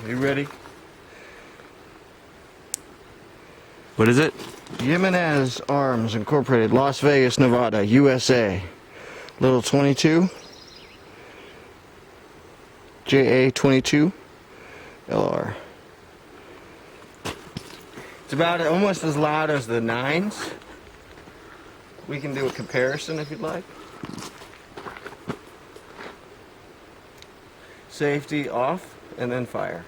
You ready? What is it? Jimenez Arms Incorporated, Las Vegas, Nevada, USA. Little 22. JA-22 LR. It's about almost as loud as the 9s. We can do a comparison if you'd like. Safety off and then fire.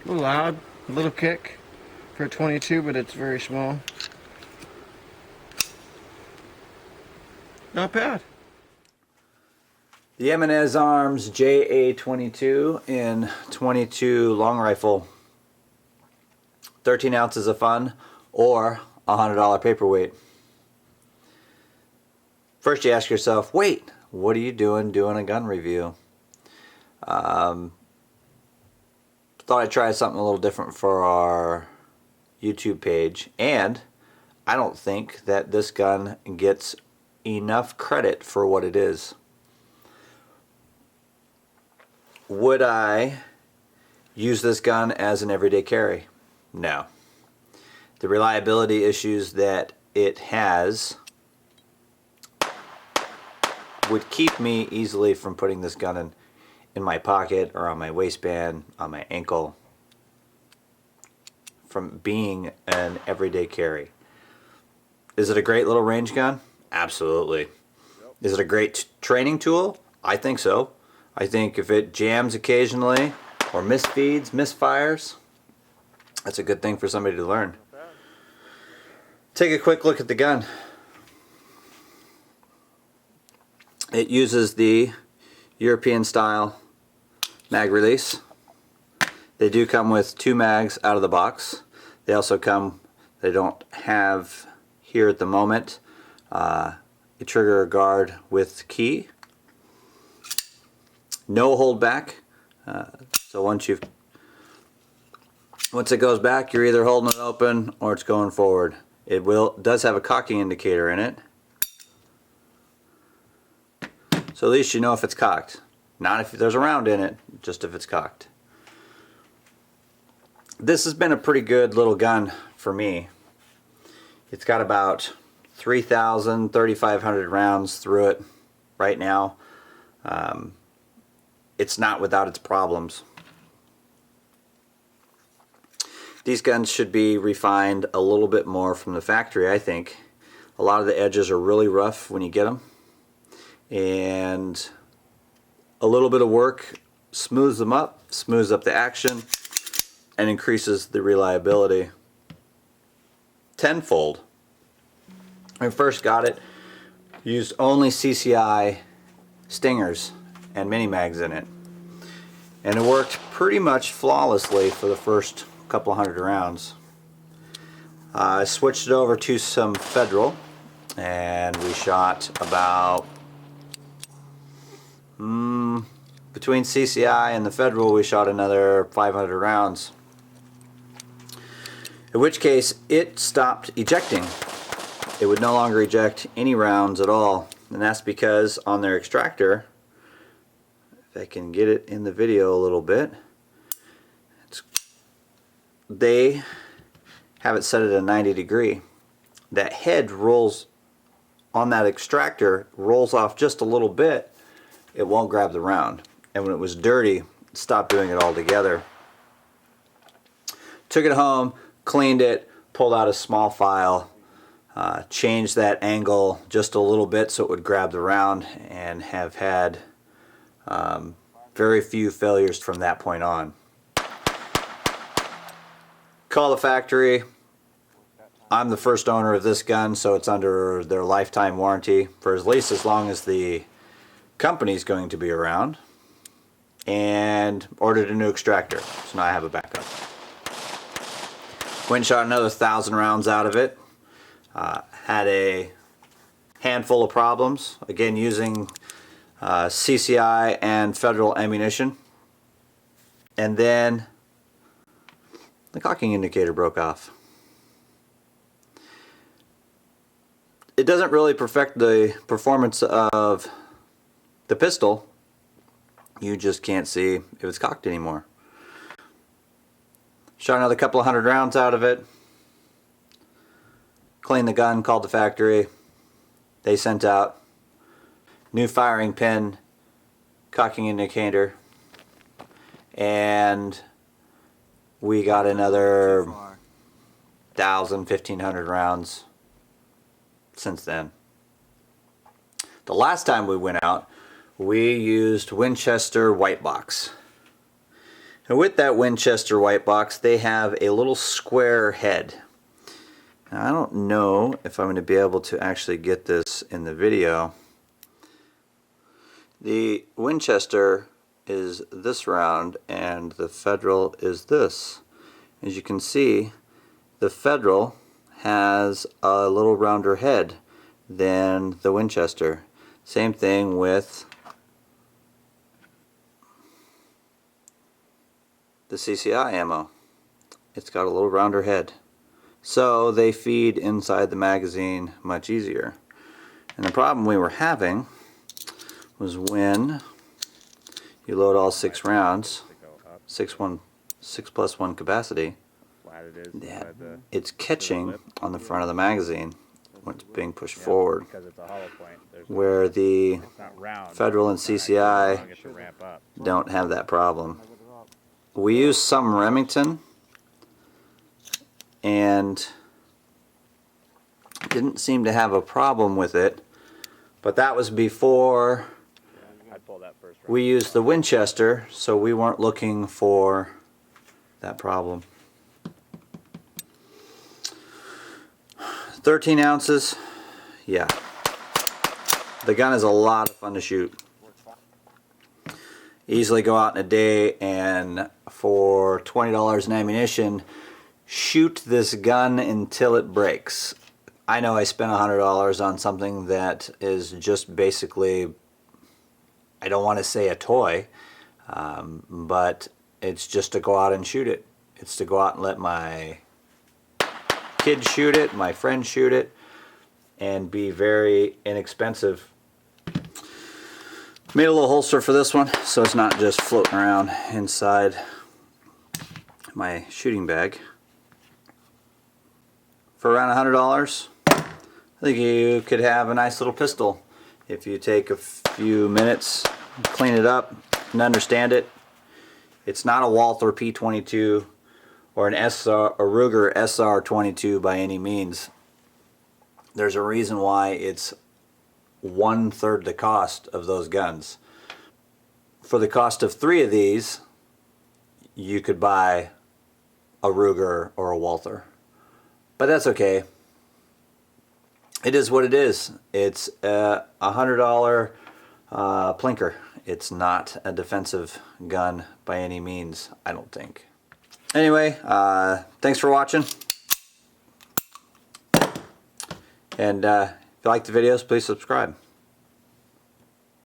A little loud, a little kick for a 22, but it's very small. Not bad. The Jimenez Arms JA-22 in 22 long rifle. 13 ounces of fun or a $100 paperweight. First you ask yourself, wait, what are you doing a gun review? Thought I'd try something a little different for our YouTube page, and I don't think that this gun gets enough credit for what it is. Would I use this gun as an everyday carry? No. The reliability issues that it has would keep me easily from putting this gun in my pocket or on my waistband, on my ankle, from being an everyday carry. Is it a great little range gun? Absolutely. Is it a great training tool? I think so. I think if it jams occasionally or misfeeds, misfires, that's a good thing for somebody to learn. Take a quick look at the gun. It uses the European style mag release. They do come with 2 mags out of the box. They also come, they don't have here at the moment, a trigger guard with key. No hold back. So once it goes back, you're either holding it open or it's going forward. It does have a cocking indicator in it. So at least you know if it's cocked. Not if there's a round in it, just if it's cocked. This has been a pretty good little gun for me. It's got about 3,000, 3,500 rounds through it right now. It's not without its problems. These guns should be refined a little bit more from the factory, I think. A lot of the edges are really rough when you get them. And a little bit of work smooths them up, smooths up the action, and increases the reliability tenfold. When I first got it, used only CCI stingers and mini mags in it, and it worked pretty much flawlessly for the first couple hundred rounds. I switched it over to some Federal, and we shot about between CCI and the Federal, we shot another 500 rounds. In which case, it stopped ejecting. It would no longer eject any rounds at all, and that's because on their extractor, if I can get it in the video a little bit, they have it set at a 90 degree. That head rolls on that extractor, rolls off just a little bit, it won't grab the round. And when it was dirty, it stopped doing it altogether. Took it home, cleaned it, pulled out a small file, changed that angle just a little bit so it would grab the round, and have had very few failures from that point on. Call the factory. I'm the first owner of this gun, so it's under their lifetime warranty for at least as long as the company's going to be around, and ordered a new extractor, so now I have a backup. Went and shot another 1,000 rounds out of it. Had a handful of problems, again using CCI and federal ammunition. And then the cocking indicator broke off. It doesn't really perfect the performance of the pistol. You just can't see if it's cocked anymore. Shot another couple of 100 rounds out of it. Cleaned the gun, called the factory. They sent out new firing pin, cocking indicator, and we got another 1,000, 1,500 rounds since then. The last time we went out, we used Winchester white box. And with that Winchester white box, they have a little square head. Now, I don't know if I'm going to be able to actually get this in the video. The Winchester is this round and the Federal is this. As you can see, the Federal has a little rounder head than the Winchester. Same thing with the CCI ammo. It's got a little rounder head. So they feed inside the magazine much easier. And the problem we were having was when you load all 6 rounds, 6+1 capacity, it's catching on the front of the magazine when it's being pushed forward, where the Federal and CCI don't have that problem. We used some Remington and didn't seem to have a problem with it, but that was before we used the Winchester, so we weren't looking for that problem. 13 ounces, yeah. The gun is a lot of fun to shoot. Easily go out in a day and for $20 in ammunition, shoot this gun until it breaks. I know I spent $100 on something that is just basically, I don't want to say a toy, but it's just to go out and shoot it. It's to go out and let my kids shoot it, my friends shoot it, and be very inexpensive. Made a little holster for this one so it's not just floating around inside my shooting bag. For around $100, I think you could have a nice little pistol if you take a few minutes, clean it up, and understand it. It's not a Walther P22 or a Ruger SR22 by any means. There's a reason why it's 1/3 the cost of those guns. For the cost of 3 of these, you could buy a Ruger or a Walther. But that's okay. It is what it is. It's a $100 plinker. It's not a defensive gun by any means, I don't think. Anyway, thanks for watching. And if you like the videos, please subscribe.